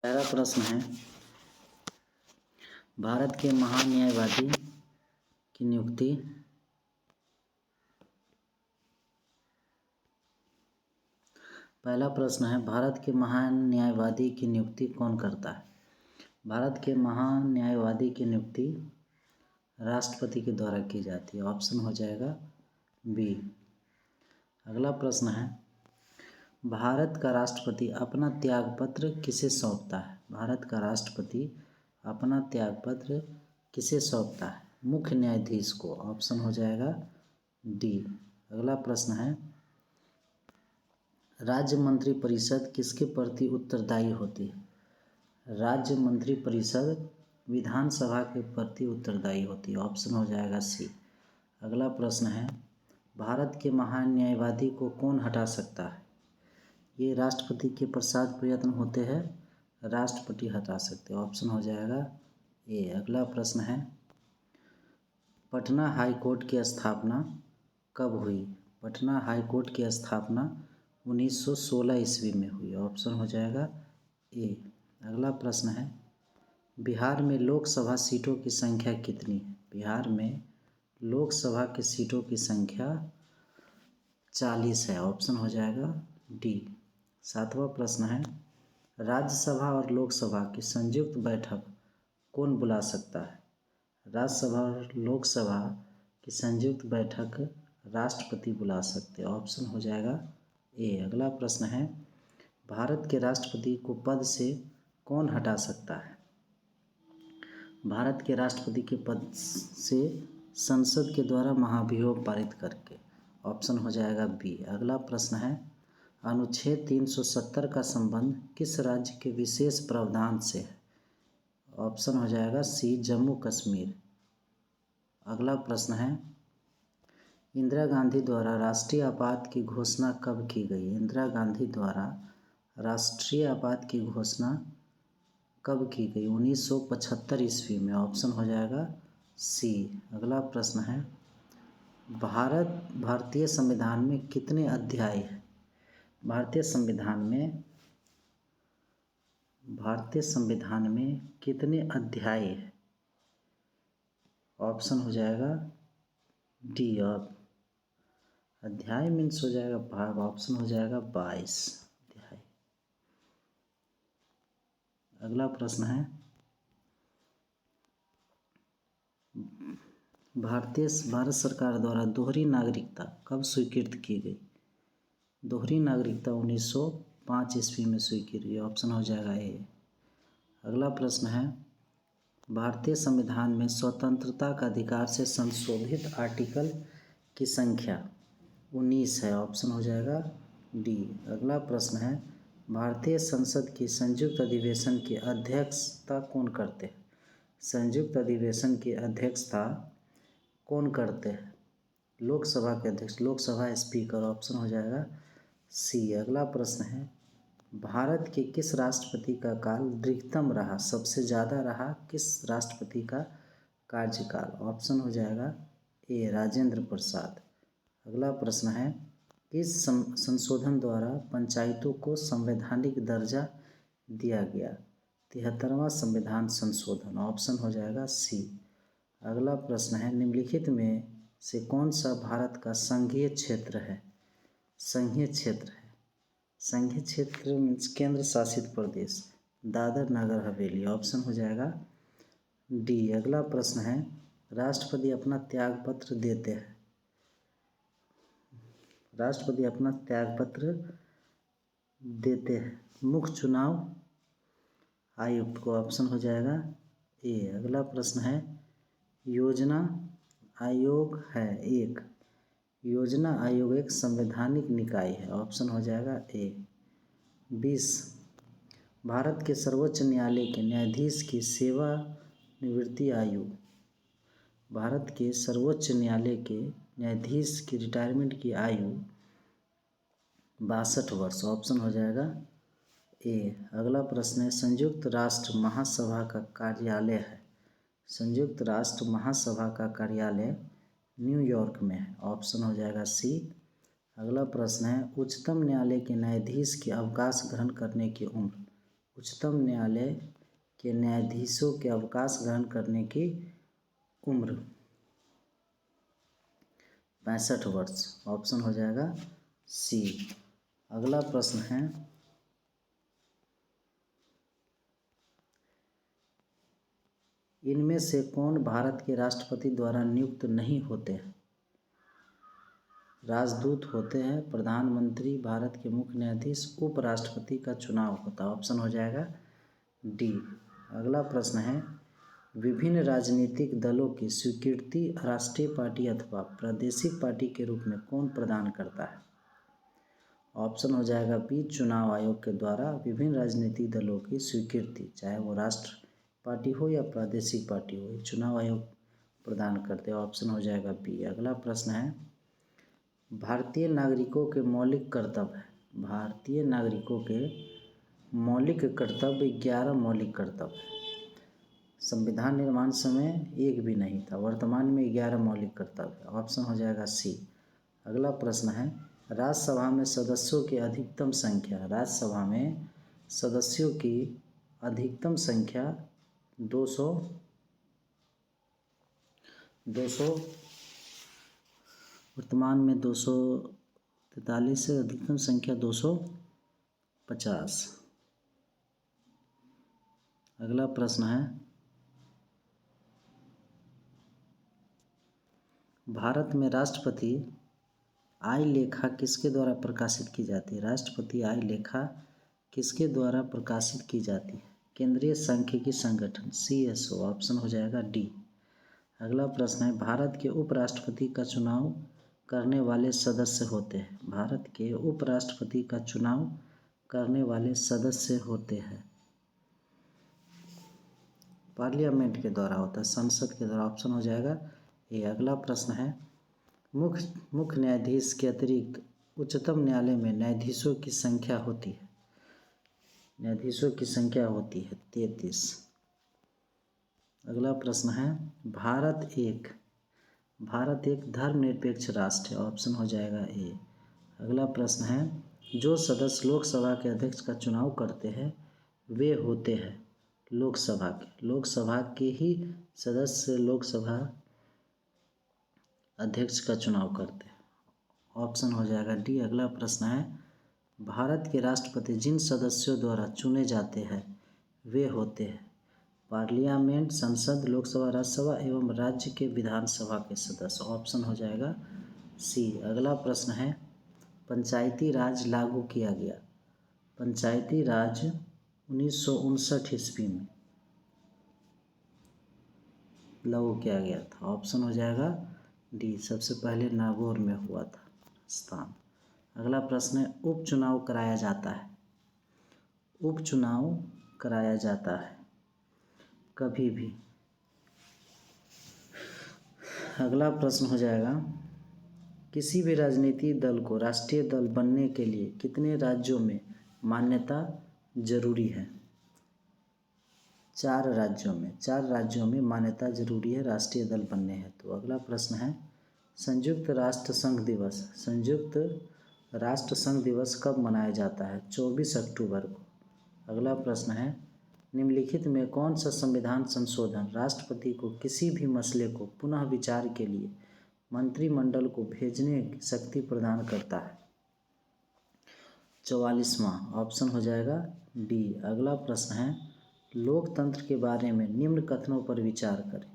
पहला प्रश्न है, भारत के महान न्यायवादी की नियुक्ति भारत के महान न्यायवादी की नियुक्ति कौन करता है? भारत के महान न्यायवादी की नियुक्ति राष्ट्रपति के द्वारा की जाती है। ऑप्शन हो जाएगा बी। अगला प्रश्न है, भारत का राष्ट्रपति अपना त्यागपत्र किसे सौंपता है? भारत का राष्ट्रपति अपना त्यागपत्र किसे सौंपता है? मुख्य न्यायाधीश को। ऑप्शन हो जाएगा डी। अगला प्रश्न है, राज्य मंत्रिपरिषद किसके प्रति उत्तरदायी होती है? राज्य मंत्रिपरिषद विधानसभा के प्रति उत्तरदायी होती है। ऑप्शन हो जाएगा सी। अगला प्रश्न है, भारत के महान न्यायवादी को कौन हटा सकता है? ये राष्ट्रपति के पश्चात प्रयत्न होते हैं, राष्ट्रपति हटा सकते हैं। ऑप्शन हो जाएगा ए। अगला प्रश्न है, पटना हाई कोर्ट की स्थापना कब हुई? पटना हाई कोर्ट की स्थापना 1916 ईस्वी में हुई। ऑप्शन हो जाएगा ए। अगला प्रश्न है, बिहार में लोकसभा सीटों की संख्या कितनी है? बिहार में लोकसभा की सीटों की संख्या 40 है। ऑप्शन हो जाएगा डी। सातवां प्रश्न है, राज्यसभा और लोकसभा की संयुक्त बैठक कौन बुला सकता है? राज्यसभा और लोकसभा की संयुक्त बैठक राष्ट्रपति बुला सकते हैं। ऑप्शन हो जाएगा ए। अगला प्रश्न है, भारत के राष्ट्रपति को पद से कौन हटा सकता है? भारत के राष्ट्रपति के पद से संसद के द्वारा महाभियोग पारित करके। ऑप्शन हो जाएगा बी। अगला प्रश्न है, अनुच्छेद 370 का संबंध किस राज्य के विशेष प्रावधान से है? ऑप्शन हो जाएगा सी, जम्मू कश्मीर। अगला प्रश्न है, इंदिरा गांधी द्वारा राष्ट्रीय आपात की घोषणा कब की गई? इंदिरा गांधी द्वारा राष्ट्रीय आपात की घोषणा कब की गई? 1975 ईस्वी में। ऑप्शन हो जाएगा सी। अगला प्रश्न है, भारतीय संविधान में कितने अध्याय हैं? भारतीय संविधान में कितने अध्याय हैं? ऑप्शन हो जाएगा डी। और अध्याय मीन्स हो जाएगा भाग। ऑप्शन हो जाएगा 22 अध्याय। अगला प्रश्न है, भारत सरकार द्वारा दोहरी नागरिकता कब स्वीकृत की गई? दोहरी नागरिकता 1905 ईस्वी में स्वीकृत हुई। ऑप्शन हो जाएगा ए। अगला प्रश्न है, भारतीय संविधान में स्वतंत्रता का अधिकार से संशोधित आर्टिकल की संख्या 19 है। ऑप्शन हो जाएगा डी। अगला प्रश्न है, भारतीय संसद की संयुक्त अधिवेशन की अध्यक्षता कौन करते हैं? संयुक्त अधिवेशन की अध्यक्षता कौन करते हैं? लोकसभा के अध्यक्ष, लोकसभा स्पीकर। ऑप्शन हो जाएगा सी। अगला प्रश्न है, भारत के किस राष्ट्रपति का काल अधिकतम रहा, सबसे ज़्यादा रहा किस राष्ट्रपति का कार्यकाल? ऑप्शन हो जाएगा ए, राजेंद्र प्रसाद। अगला प्रश्न है, किस संशोधन द्वारा पंचायतों को संवैधानिक दर्जा दिया गया? 73वां संविधान संशोधन। ऑप्शन हो जाएगा सी। अगला प्रश्न है, निम्नलिखित में से कौन सा भारत का संघीय क्षेत्र है? संघीय क्षेत्र है, संघीय क्षेत्र मीन्स केंद्र शासित प्रदेश, दादर नगर हवेली। ऑप्शन हो जाएगा डी। अगला प्रश्न है, राष्ट्रपति अपना त्यागपत्र देते हैं, राष्ट्रपति अपना त्यागपत्र देते हैं मुख्य चुनाव आयुक्त को। ऑप्शन हो जाएगा ए। अगला प्रश्न है, योजना आयोग है एक, योजना आयोग एक संवैधानिक निकाय है। ऑप्शन हो जाएगा ए। 20, भारत के सर्वोच्च न्यायालय के न्यायाधीश की सेवानिवृत्ति आयु, भारत के सर्वोच्च न्यायालय के न्यायाधीश की रिटायरमेंट की आयु 62 वर्ष। ऑप्शन हो जाएगा ए। अगला प्रश्न है, संयुक्त राष्ट्र महासभा का कार्यालय है, संयुक्त राष्ट्र महासभा का कार्यालय न्यूयॉर्क में है। ऑप्शन हो जाएगा सी। अगला प्रश्न है, उच्चतम न्यायालय के न्यायाधीश की अवकाश ग्रहण करने की उम्र उच्चतम न्यायालय के न्यायाधीशों के अवकाश ग्रहण करने की उम्र 65 वर्ष। ऑप्शन हो जाएगा सी। अगला प्रश्न है, इनमें से कौन भारत के राष्ट्रपति द्वारा नियुक्त नहीं होते हैं? राजदूत होते हैं, प्रधानमंत्री, भारत के मुख्य न्यायाधीश, उपराष्ट्रपति का चुनाव होता है। ऑप्शन हो जाएगा डी। अगला प्रश्न है, विभिन्न राजनीतिक दलों की स्वीकृति राष्ट्रीय पार्टी अथवा प्रादेशिक पार्टी के रूप में कौन प्रदान करता है? ऑप्शन हो जाएगा बी, चुनाव आयोग के द्वारा विभिन्न राजनीतिक दलों की स्वीकृति, चाहे वो राष्ट्र पार्टी हो या प्रादेशिक पार्टी हो, चुनाव आयोग प्रदान करते हैं। ऑप्शन हो जाएगा बी। अगला प्रश्न है, भारतीय नागरिकों के मौलिक कर्तव्य, भारतीय नागरिकों के मौलिक कर्तव्य 11 मौलिक कर्तव्य, संविधान निर्माण समय एक भी नहीं था, वर्तमान में 11 मौलिक कर्तव्य। ऑप्शन हो जाएगा सी। अगला प्रश्न है, राज्यसभा में सदस्यों की अधिकतम संख्या, राज्यसभा में सदस्यों की अधिकतम संख्या 200 वर्तमान में 243 से अधिकतम संख्या 250। अगला प्रश्न है, भारत में राष्ट्रपति आय लेखा किसके द्वारा प्रकाशित की जाती है? राष्ट्रपति आय लेखा किसके द्वारा प्रकाशित की जाती है? केंद्रीय सांख्यिकी संगठन CSO। ऑप्शन हो जाएगा डी। अगला प्रश्न है, भारत के उपराष्ट्रपति का चुनाव करने वाले सदस्य होते हैं, भारत के उपराष्ट्रपति का चुनाव करने वाले सदस्य होते हैं, पार्लियामेंट के द्वारा होता है, संसद के द्वारा। ऑप्शन हो जाएगा ए। अगला प्रश्न है, मुख्य न्यायाधीश के अतिरिक्त उच्चतम न्यायालय में न्यायाधीशों की संख्या होती है, न्यायाधीशों की संख्या होती है 33। अगला प्रश्न है, भारत एक धर्मनिरपेक्ष राष्ट्र है। ऑप्शन हो जाएगा ए। अगला प्रश्न है, जो सदस्य लोकसभा के अध्यक्ष का चुनाव करते हैं वे होते हैं लोकसभा के ही सदस्य लोकसभा अध्यक्ष का चुनाव करते हैं। ऑप्शन हो जाएगा डी। अगला प्रश्न है, भारत के राष्ट्रपति जिन सदस्यों द्वारा चुने जाते हैं वे होते हैं पार्लियामेंट, संसद, लोकसभा, राज्यसभा एवं राज्य के विधानसभा के सदस्य। ऑप्शन हो जाएगा सी। अगला प्रश्न है, पंचायती राज लागू किया गया, पंचायती राज 1959 ईस्वी में लागू किया गया था। ऑप्शन हो जाएगा डी। सबसे पहले नागौर में हुआ था स्थान। अगला प्रश्न है, उपचुनाव कराया जाता है, उपचुनाव कराया जाता है कभी भी। अगला प्रश्न हो जाएगा, किसी भी राजनीतिक दल को राष्ट्रीय दल बनने के लिए कितने राज्यों में मान्यता जरूरी है? 4 राज्यों में मान्यता जरूरी है राष्ट्रीय दल बनने हैं। तो अगला प्रश्न है, संयुक्त राष्ट्र संघ दिवस कब मनाया जाता है? 24 अक्टूबर को। अगला प्रश्न है, निम्नलिखित में कौन सा संविधान संशोधन राष्ट्रपति को किसी भी मसले को पुनः विचार के लिए मंत्रिमंडल को भेजने की शक्ति प्रदान करता है? 44वां। ऑप्शन हो जाएगा डी। अगला प्रश्न है, लोकतंत्र के बारे में निम्न कथनों पर विचार करें,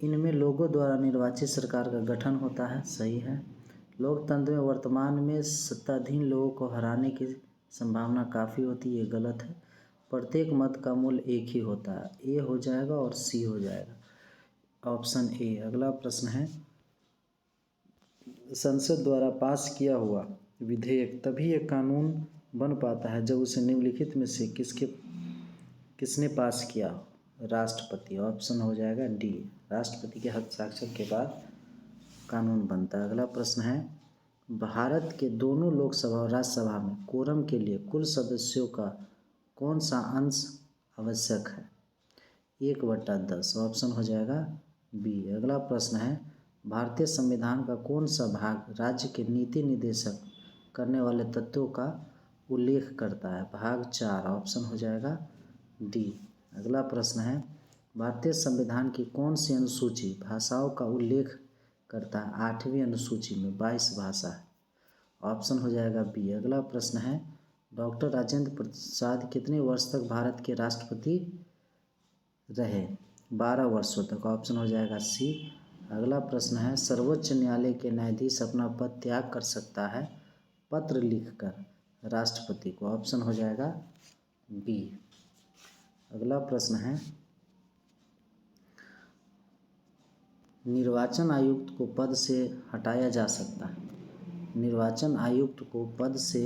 इनमें लोगों द्वारा निर्वाचित सरकार का गठन होता है, सही है। लोकतंत्र में वर्तमान में सत्ताधीन लोगों को हराने की संभावना काफ़ी होती है, गलत है। प्रत्येक मत का मूल्य एक ही होता है, ए हो जाएगा और सी हो जाएगा। Option A. अगला प्रश्न है, संसद द्वारा पास किया हुआ विधेयक तभी एक कानून बन पाता है जब उसे निम्नलिखित में से किसने पास किया हो? राष्ट्रपति। ऑप्शन हो जाएगा डी। राष्ट्रपति के हस्ताक्षर के बाद कानून बनता है। अगला प्रश्न है, भारत के दोनों लोकसभा और राज्यसभा में कोरम के लिए कुल सदस्यों का कौन सा अंश आवश्यक है? 1/10। ऑप्शन हो जाएगा बी। अगला प्रश्न है, भारतीय संविधान का कौन सा भाग राज्य के नीति निर्देशक करने वाले तत्वों का उल्लेख करता है? भाग 4, ऑप्शन हो जाएगा डी। अगला प्रश्न है, भारतीय संविधान की कौन सी अनुसूची भाषाओं का उल्लेख करता है? 8वीं अनुसूची में 22 भाषा है, ऑप्शन हो जाएगा बी। अगला प्रश्न है, डॉक्टर राजेंद्र प्रसाद कितने वर्ष तक भारत के राष्ट्रपति रहे? 12 वर्षों तक, ऑप्शन हो जाएगा सी। अगला प्रश्न है, सर्वोच्च न्यायालय के न्यायाधीश अपना पद त्याग कर सकता है पत्र लिखकर राष्ट्रपति को, ऑप्शन हो जाएगा बी। अगला प्रश्न है, निर्वाचन आयुक्त को पद से हटाया जा सकता है? निर्वाचन आयुक्त को पद से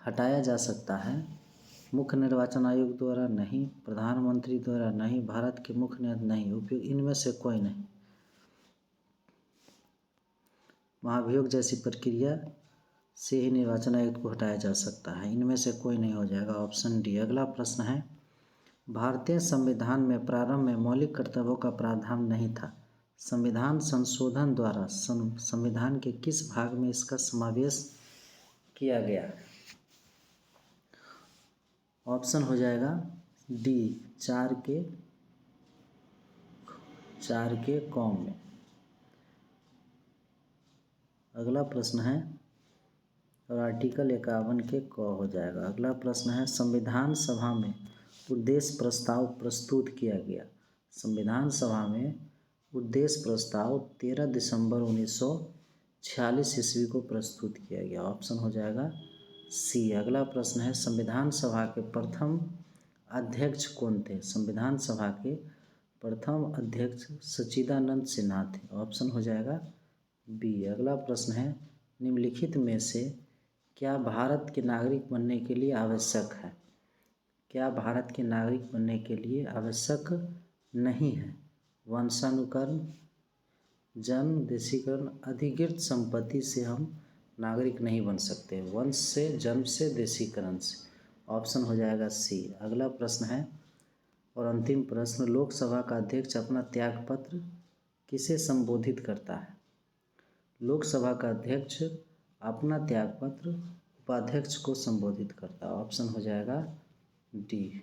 हटाया जा सकता है मुख्य निर्वाचन आयुक्त द्वारा नहीं, प्रधानमंत्री द्वारा नहीं, भारत के मुख्य न्यायाधीश नहीं, उपयोग इनमें से कोई नहीं। महाभियोग जैसी प्रक्रिया से ही निर्वाचन आयुक्त को हटाया जा सकता है, इनमें से कोई नहीं हो जाएगा, ऑप्शन डी। अगला प्रश्न है, भारतीय संविधान में प्रारंभ में मौलिक कर्तव्यों का प्रावधान नहीं था, संविधान संशोधन द्वारा संविधान के किस भाग में इसका समावेश किया गया? ऑप्शन हो जाएगा डी, 4 के कॉम में। अगला प्रश्न है, और आर्टिकल 51 के क हो जाएगा। अगला प्रश्न है, संविधान सभा में उद्देश्य प्रस्ताव प्रस्तुत किया गया? संविधान सभा में उद्देश्य प्रस्ताव 13 दिसंबर 1946 ईस्वी को प्रस्तुत किया गया, ऑप्शन हो जाएगा सी। अगला प्रश्न है, संविधान सभा के प्रथम अध्यक्ष कौन थे? संविधान सभा के प्रथम अध्यक्ष सच्चिदानंद सिन्हा थे, ऑप्शन हो जाएगा बी। अगला प्रश्न है, निम्नलिखित में से क्या भारत के नागरिक बनने के लिए आवश्यक है? क्या भारत के नागरिक बनने के लिए आवश्यक नहीं है? वंशानुक्रम, जन्म, देशीकरण, अधिकृत संपत्ति से हम नागरिक नहीं बन सकते, वंश से, जन्म से, देशीकरण से, ऑप्शन हो जाएगा सी। अगला प्रश्न है और अंतिम प्रश्न, लोकसभा का अध्यक्ष अपना त्यागपत्र किसे संबोधित करता है? लोकसभा का अध्यक्ष अपना त्यागपत्र उपाध्यक्ष को संबोधित करता है, ऑप्शन हो जाएगा डी।